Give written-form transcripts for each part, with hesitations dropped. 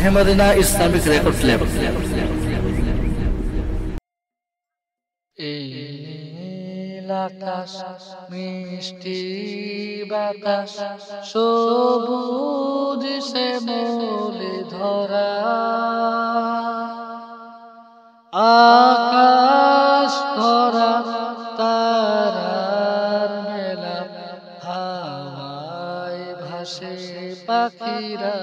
মাহেমদিনা Islamic record label. আকাশ মিষ্টি বাতাস সবুজ শ্যামলে ধরা, আকাশ ভরা তারার মেলা, হাওয়ায় ভাসে পাখিরা।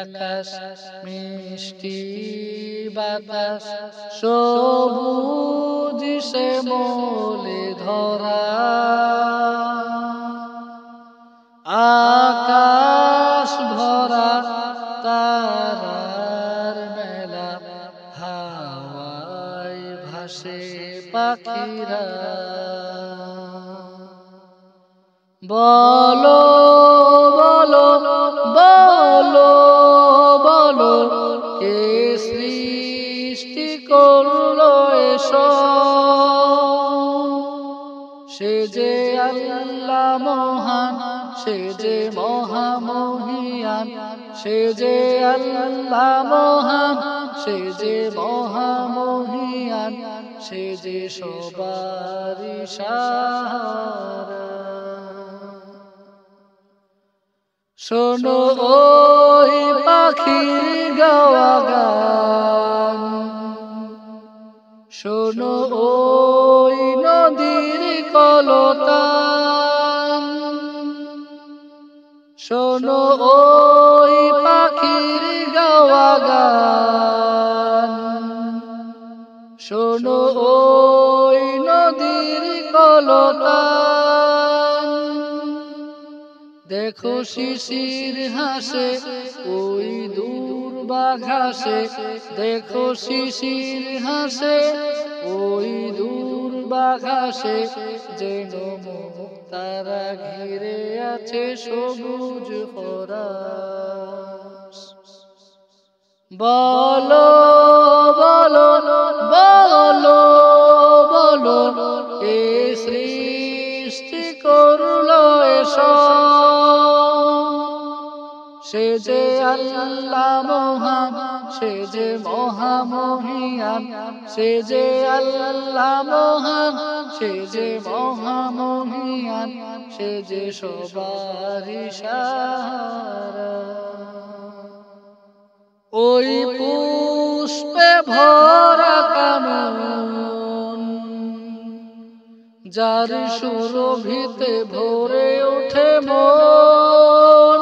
আকাশ মিষ্টি বাতাস সবুজ শ্যামলে ধরা, আকাশ ভরা তারার মেলা, হাওয়ায় ভাসে পাখিরা। বলো বলো বলো বলো, কে সৃষ্টি করলো এসব? সে যে আল্লাহ মহান, সে যে মহামহিয়ান, সে যে আল্লাহ মহান, সে যে মহামহিয়ান, সে যে সবারই সাহারা। শোনো ওই পাখির গাওয়া গান, শোনো ওই নদীর কলতান, শোনো ওই পাখির গাওয়া গান, শোনো ওই নদীর কলতান। দেখো শিশির হাসে ওই দূর বাঘাসে, দেখো শিশির হাসে ওই দূর বাঘাসে, যেন তারা ঘিরে আছে সবুজ ফরাস। বলো বলো বলো বলো, কে সৃষ্টি করলো এসব? সে যে আল্লাহ মহান, সে যে মহামহিয়ান, সে যে আল্লাহ মহান, সে যে মহামহিয়ান, সে যে সবারই সাহারা। ওই পুষ্পে ভরা কানন, যার সুরভিতে ভরে ওঠে মন,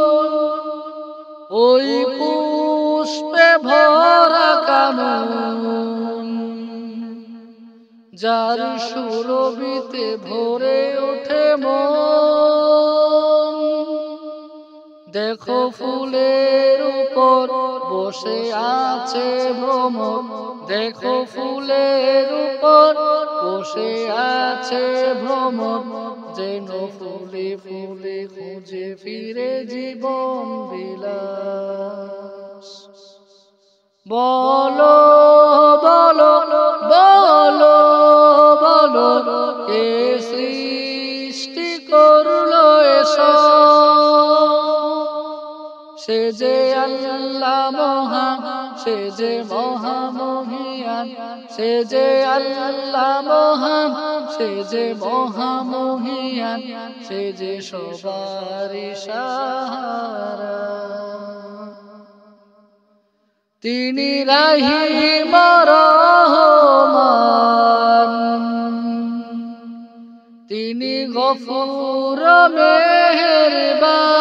ওই পুষ্পে ভরা কানন, যার সুরভিতে ভরে ওঠে মন। দেখো ফুলের উপর বসে আছে ভ্রমর, দেখো ফুলের উপর বসে আছে ভ্রমর, যেন ফুলে ফুলে খুঁজে ফিরে জীবন বিলাস। বলো বলো বলো বলো, কে সৃষ্টি করলো এসব? সে যে আল্লাহ মহান, সে যে মহামহিয়ান, সে যে আল্লাহ মহান, সে যে মহামহিয়ান, সে যে সবারই সাহারা। তিনি রাহিম রহমান, তিনি গফুর মেহেরবান,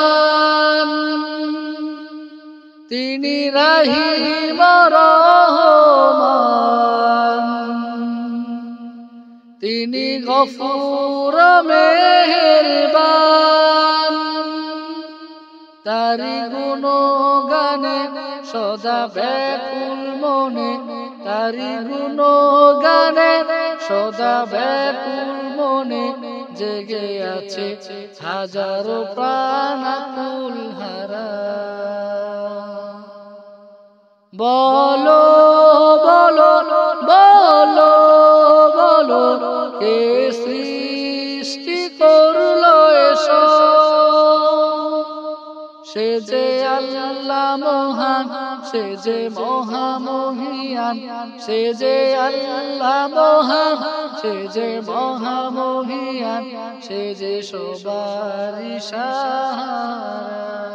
তিনি রাহিম রহমান, তিনি গফুর মেহেরবান। তারি গুণগানে সদা ব্যাকুল মনে, তারি গুণগানে সদা ব্যাকুল মনে, জেগে আছে হাজারো প্রাণ আকুল হারা। বলো বলো বলো বলো, কে সৃষ্টি করলো এসব? সে যে আল্লাহ মহান, সে যে মহামহিয়ান, সে যে আল্লাহ মহান, সে যে মহামহিয়ান, সে যে সবারই সাহারা।